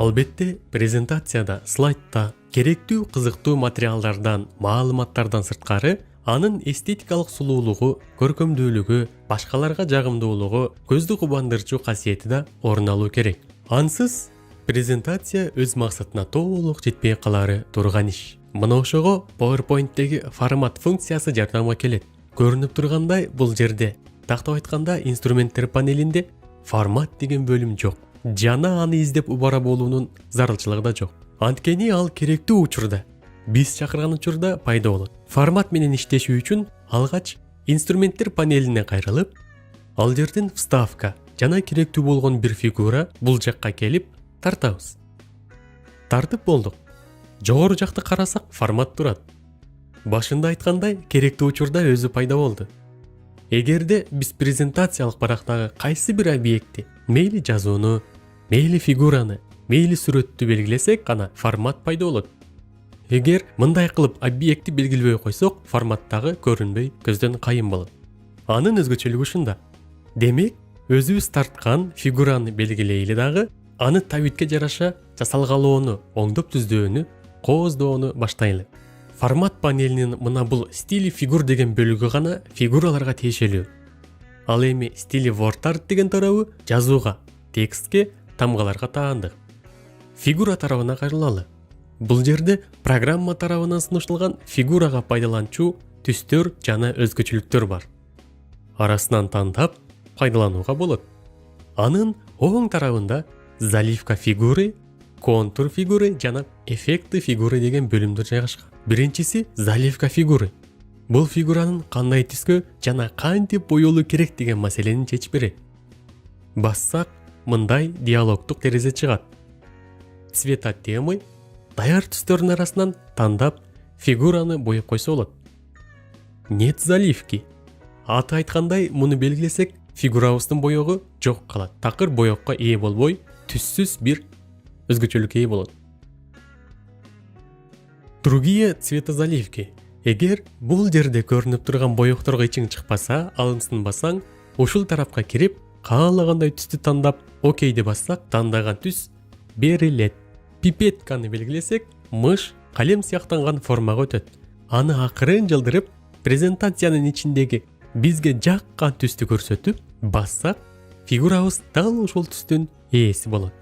Албетте, презентацияда, слайдта керектүү кызыктуу материалдардан, маалыматтардан сырткары, анын эстетикалык сулуулугу, көркөмдүүлүгү, башкаларга жагымдуулугу, көздү кубандырчу касиети да орун алуу керек. Ансыз презентация өз максатына толук жетпей калары турган иш. Мына ошого PowerPoint'теги формат функциясы жардамга келет. Көрүнүп тургандай, бул жерде тактап айтканда инструменттер панелинде формат деген бөлүм жок. Жана аны издеп убара болуунун зарылчылыгы да жок. Анткени ал керектүү учурда, биз чакырган учурда пайда болот. Формат менен иштеши үчүн алгач инструменттер панелине кайрылып, ал жерден вставка жана керектүү болгон бир фигура бул жакка келип тартабыз. Тартып болдук. Жогору жакты карасак формат турат. Башында айткандай, керектүү учурда өзү пайда болду. Эгерде биз презентациялык барактагы кайсы бир объектти, мейли жазууну, мейли фигураны, мейли сүрөттү белгилесек гана формат пайда болот. Эгер мындай кылып объектти белгилебей койсок, форматтагы көрүнбөй көздөн кайын болот. Анын өзгөчөлүгү ушунда. Демек, өзүбүз тарткан фигураны белгилейли дагы, аны табитке жараша жасалгалоону, оңдоп түздөөнү, кооздоону баштайлы. Формат панелинин мына бул стили фигур деген бөлүгү гана фигураларга тиешелүү. Ал эми стили WordArt деген тарабы жазууга, текстке, тамгаларга таандык. Фигура тарабына кайрылалы. Бул жерде программа тарабынан сунушталган фигурага пайдаланчу түстөр жана өзгөчөлүктөр бар. Арасынан тандап пайдаланууга болот. Анын оң тарабында заливка фигуры, контур фигуры жана эффекты фигуры деген бөлүмдөр жайгашкан. Биринчиси заливка фигуры. Бул фигуранын кандай түскө жана кантип боелуу керек деген маселени чечип берет. Бассак, мындай диалогдук терезе чыгат. Цвета темы, даяр түстөрдүн арасынан тандап фигураны боеп койсо болот. Нет заливки. Аты айткандай, муну белгилесек, фигурабыздын боёгу жок калат. Такыр боекко ээ болбой, түссүз бир өзгөчөлүккө ээ болот. Другие цветозаливки. Эгер бул жерде көрүнүп турган боекторго ичиң чыкпаса, алынсын басаң, ушул тарапка кирип, каалагандай түстү тандап, окейди бассак, тандаган түс берилет. Пипетканы белгилесек, мыш калем сыяктанган формага өтөт. Аны акырын жылдырып, презентациянын ичиндеги бизге жаккан түстү көрсөтүп, бассак, фигурабыз дал ушул түстүн ээси болот.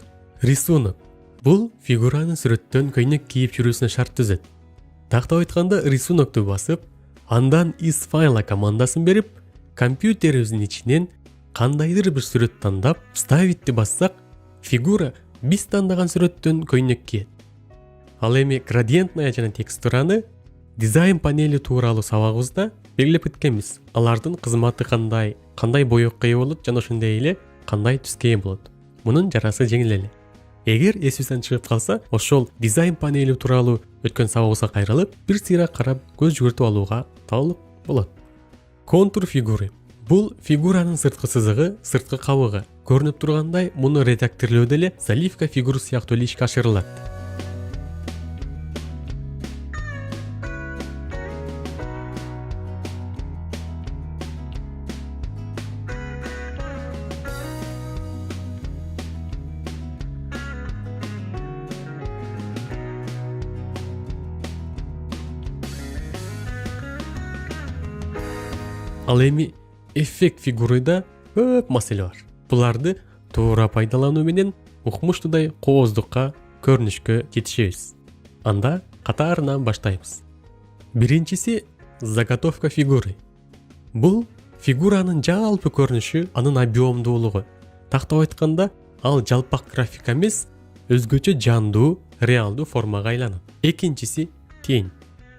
Рисунок. Бул фигуранын сүрөттөн көйнөк кийип жүрүүсүнө шарт түзөт. Тактап айтканда, рисунокду басып, андан из файла командасын берип, компьютерибиздин ичинен кандайдыр бир сүрөт тандап, вставитти бассак, фигура биз тандаган сүрөттөн көйнөк кийет. Ал эми градиентная жана текстураны дизайн панели тууралуу сабагыбызда белгилеп кеткенбиз. Алардын кызматы кандай боекко ээ болот жана ошондой эле кандай түскө ээ болот. Мунун жарасы жеңил эле. Эгер эсибизден чыгып калса, ошол дизайн панели тууралуу өткөн сабагыбызга кайрылып, бир сыйра карап көз жүгүртүп алууга талып болот. Контур фигуры. Бул фигуранын сырткы сызыгы, сырткы кабыгы. Көрүнүп тургандай, муну редакторлөөдө эле заливка фигуры сыяктуу эле ишке ашырылат. Ал эми эффект фигурыда көп маселе бар. Буларды туура пайдалануу менен укмуштуудай кооздукка, көрүнүшкө жетишебиз. Анда катарынан баштайбыз. Биринчиси заготовка фигуры. Бул фигуранын жалпы көрүнүшү, анын объемдуулугу. Тактап айтканда, ал жалпак графика эмес, өзгөчө жандуу, реалдуу формага айланат. Экинчиси тень.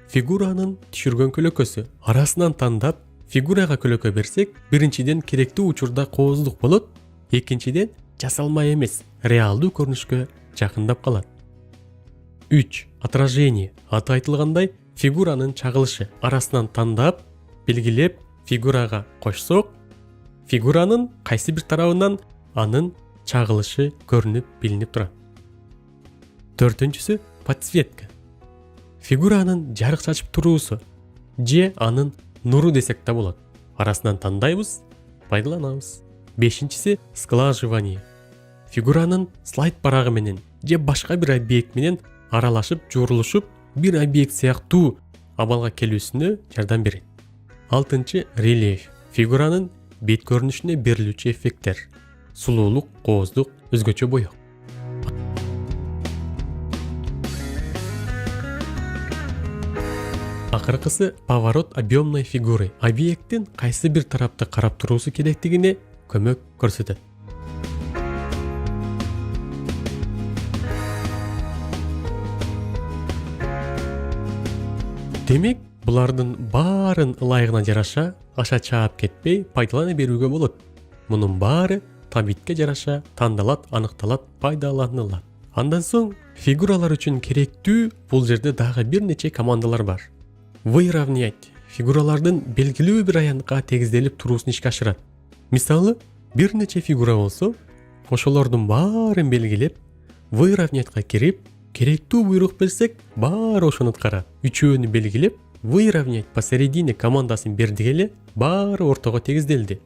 Фигуранын түшүргөн көлөкөсү. Арасынан тандап, фигурага көлөкө берсек, биринчиден керектүү учурда кооздук болот, экинчиден жасалма эмес, реалдуу көрүнүшкө жакындап калат. 3. Отражение. Аты айтылгандай, фигуранын чагылышы. Арасынан тандап, белгилеп, фигурага кошсок, фигуранын кайсы бир тарабынан анын чагылышы көрүнүп, билинип турат. 4-сү подсветка. Фигуранын жарык чачып туруусу же анын нуру десек да болот. Арасынан тандайбыз, пайдаланабыз. 5-си сглаживание. Фигуранын слайд барагы менен же башка бир объект менен аралашып жуурулушуп бир объект сыяктуу абалга келүүсүнө жардам берет. 6. Рельеф. Фигуранын бет көрүнүшүнө берилүүчү эффекттер. Сулуулук, кооздук, өзгөчө боек. Акыркысы поворот объемной фигуры. Объекттин кайсы бир тарапты карап туруусу керектигине көмөк көрсөтөт. Демек, булардын баарын ылайыгына жараша аша чаап кетпей пайдалана берүүгө болот. Мунун баары табитке жараша тандалат, аныкталат, пайдаланылат. Андан соң фигуралар үчүн керектүү бул жерде дагы бир нече командалар бар. Выравнять фигуралардын белгилүү бир аянтка тегизделип туруусун ишке ашырат. Мисалы, бир нече фигура болсо, ошолордун баарын белгилеп, выравнятка кирип, керектүү буйрук берсек, баары ошону аткарат. Үчөөнү белгилеп, выравнять посередине командасын бердик эле, баары ортого тегизделди.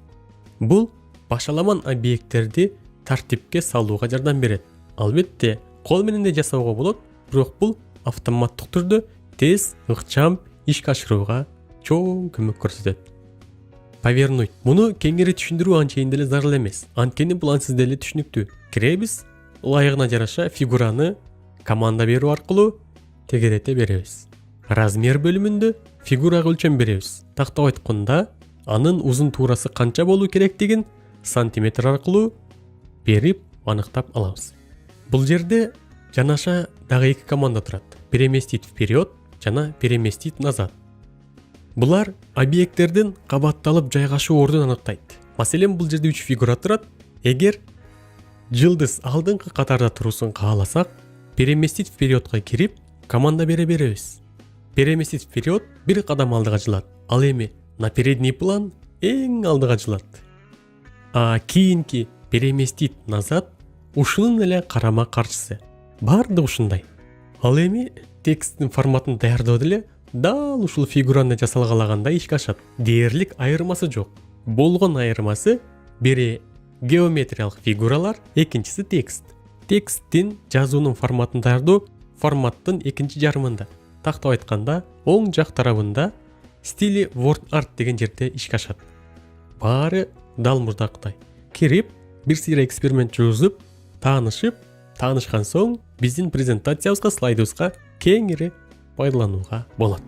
Бул башаламан объекттерди тартипке салууга жардам берет. Албетте, кол менен да жасоого болот, бирок бул автоматтык түрдө тез, ыкчам ишке ашырууга чоң көмөк көрсөтөт. Повернуть. Муну кеңири түшүндүрүү анчейин деле зарыл эмес. Анткени бул ансыз деле түшүнүктүү. Киребиз, ылайыгына жараша фигураны команда берүү аркылуу тегерете беребиз. Размер бөлүмүндө фигурага өлчөм беребиз. Тактап айтканда, анын узун туурасы канча болуу керектигин сантиметр аркылуу берип аныктап алабыз. Бул жерде жанаша дагы эки команда турат. Переместить вперед жана переместить назад. Булар объекттердин кабатталып жайгашуу ордун аныктайт. Маселен, бул жерде 3 фигура турат. Эгер жылдыз алдыңкы катарда туруусун кааласак, переместить впередка кирип, команда бере беребиз. Переместить вперед бир кадам алдыга жылат. Ал эми на передний план эң алдыга жылат. Кийинки переместить назад ушунун эле карама каршысы. Баардыгы ушундай. Ал эми тексттин форматын даярдоо деле дал ушул фигураны жасалгалагандай ишке ашат. Дээрлик айырмасы жок. Болгон айырмасы бири геометриялык фигуралар, экинчиси текст. Тексттин жазуунун форматын даярдоо форматтын экинчи жарымында. Тактап айтканда, оң жак тарабында стили word art деген жерде ишке ашат. Баары дал мурдактай. Кирип, бир сыйра эксперимент жүргүзүп, таанышкан соң биздин презентациябызга, слайдыбызга кеңири пайдаланууга болот.